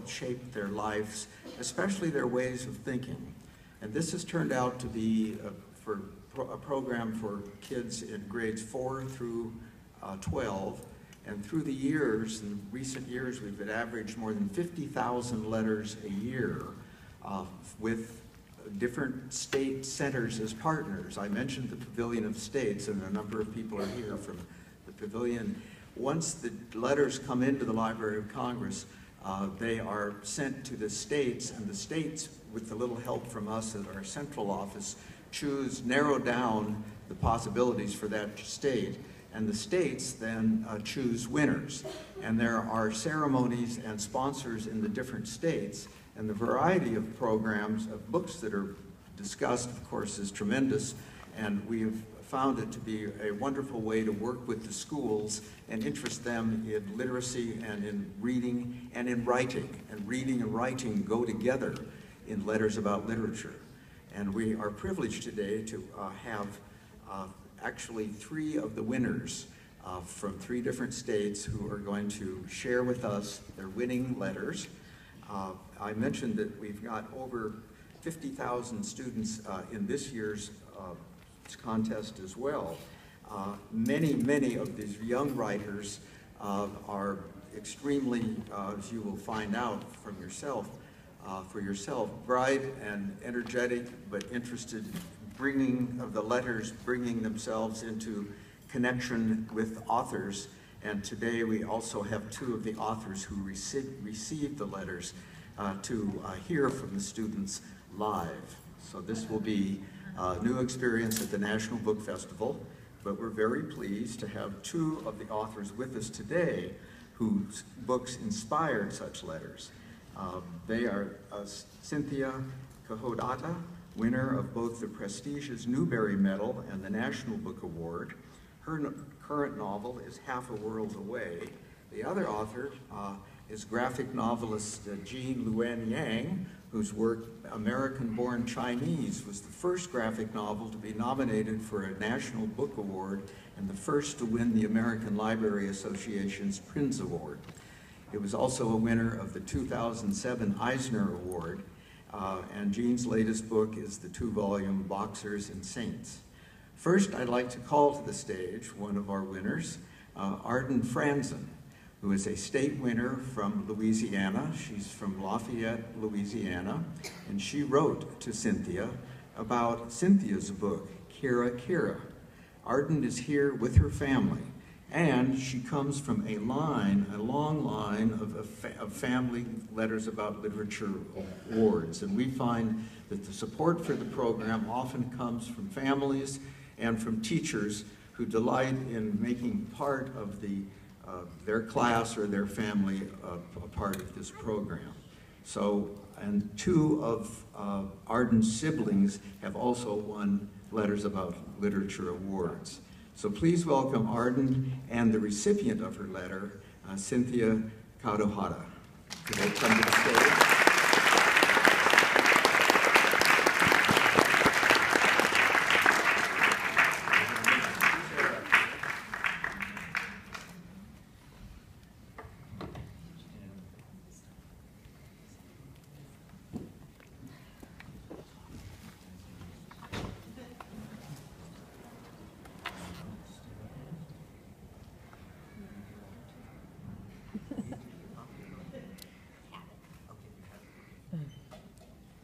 helped shape their lives, especially their ways of thinking. And this has turned out to be a program for kids in grades 4 through 12. And through the years, in recent years, we've averaged more than 50,000 letters a year with different state centers as partners. I mentioned the Pavilion of States, and a number of people are here from the Pavilion. Once the letters come into the Library of Congress, they are sent to the states, and the states, with a little help from us at our central office, narrow down the possibilities for that state. And the states then choose winners. And there are ceremonies and sponsors in the different states, and the variety of programs, of books that are discussed, of course, is tremendous. And we have found it to be a wonderful way to work with the schools and interest them in literacy and in reading and in writing. And reading and writing go together in Letters About Literature. And we are privileged today to have actually 3 of the winners from 3 different states who are going to share with us their winning letters. I mentioned that we've got over 50,000 students in this year's contest as well. Many of these young writers are extremely, as you will find out from yourself, bright and energetic, but interested bringing themselves into connection with authors. And today we also have 2 of the authors who received the letters to hear from the students live. So this will be a new experience at the National Book Festival, but we're very pleased to have 2 of the authors with us today whose books inspired such letters. They are Cynthia Cahodatta, winner of both the prestigious Newbery Medal and the National Book Award. Her current novel is Half a World Away. The other author is graphic novelist Jean Luen Yang, whose work, American-Born Chinese, was the first graphic novel to be nominated for a National Book Award and the first to win the American Library Association's Printz Award. It was also a winner of the 2007 Eisner Award. And Jean's latest book is the 2-volume Boxers and Saints. First, I'd like to call to the stage one of our winners, Arden Franzen, who is a state winner from Louisiana. She's from Lafayette, Louisiana, and she wrote to Cynthia about Cynthia's book, Kira Kira. Arden is here with her family, and she comes from a long line of family Letters About Literature awards. And we find that the support for the program often comes from families and from teachers who delight in making part of their class or their family a part of this program. So, and 2 of Arden's siblings have also won Letters About Literature awards. So please welcome Arden and the recipient of her letter, Cynthia Cahodatta. Could they come to the stage?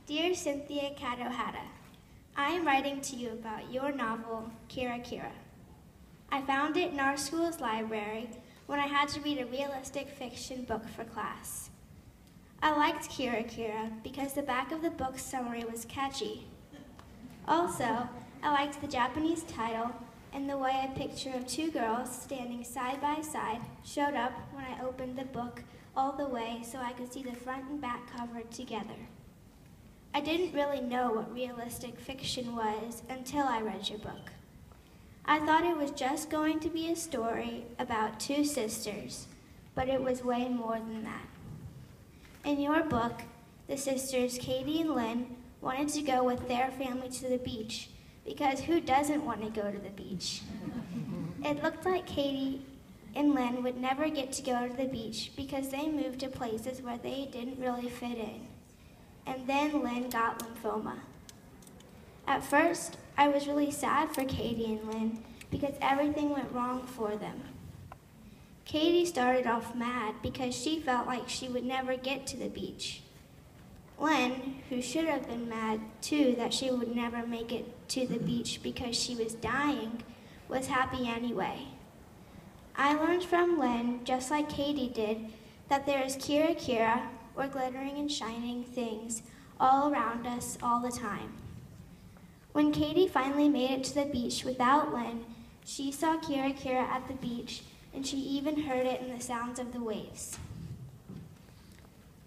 Dear Cynthia Cahodatta, I am writing to you about your novel, Kira Kira. I found it in our school's library when I had to read a realistic fiction book for class. I liked Kira Kira because the back of the book's summary was catchy. Also, I liked the Japanese title and the way a picture of 2 girls standing side by side showed up when I opened the book all the way so I could see the front and back cover together. I didn't really know what realistic fiction was until I read your book. I thought it was just going to be a story about 2 sisters, but it was way more than that. In your book, the sisters Katie and Lynn wanted to go with their family to the beach, because who doesn't want to go to the beach? It looked like Katie and Len would never get to go to the beach because they moved to places where they didn't really fit in. And then Len got lymphoma. At first, I was really sad for Katie and Len because everything went wrong for them. Katie started off mad because she felt like she would never get to the beach. Len, who should have been mad too that she would never make it to the beach because she was dying, was happy anyway. I learned from Len, just like Katie did, that there is Kira Kira, or glittering and shining things, all around us all the time. When Katie finally made it to the beach without Len, she saw Kira Kira at the beach, and she even heard it in the sounds of the waves.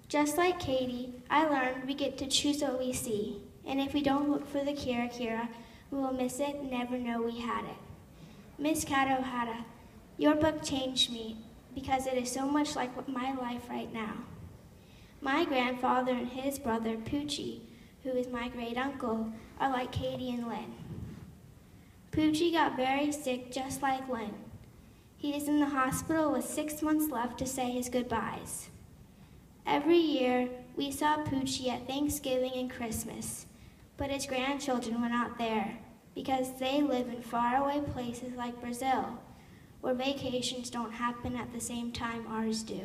Just like Katie, I learned we get to choose what we see, and if we don't look for the Kira Kira, we will miss it and never know we had it. Miss Kato Hara, your book changed me because it is so much like my life right now. My grandfather and his brother, Poochie, who is my great uncle, are like Katie and Len. Poochie got very sick just like Len. He is in the hospital with 6 months left to say his goodbyes. Every year, we saw Poochie at Thanksgiving and Christmas, but his grandchildren were not there because they live in faraway places like Brazil, where vacations don't happen at the same time ours do.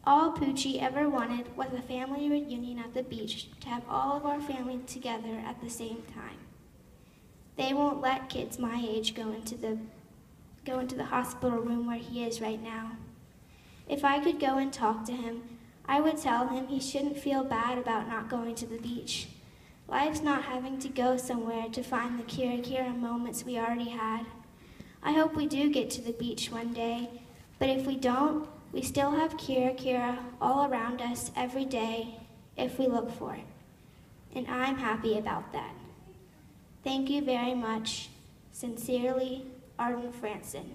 All Poochie ever wanted was a family reunion at the beach to have all of our family together at the same time. They won't let kids my age go into the hospital room where he is right now. If I could go and talk to him, I would tell him he shouldn't feel bad about not going to the beach. Life's not having to go somewhere to find the Kira Kira moments we already had. I hope we do get to the beach one day, but if we don't, we still have Kira Kira all around us every day if we look for it. And I'm happy about that. Thank you very much. Sincerely, Arden Franson.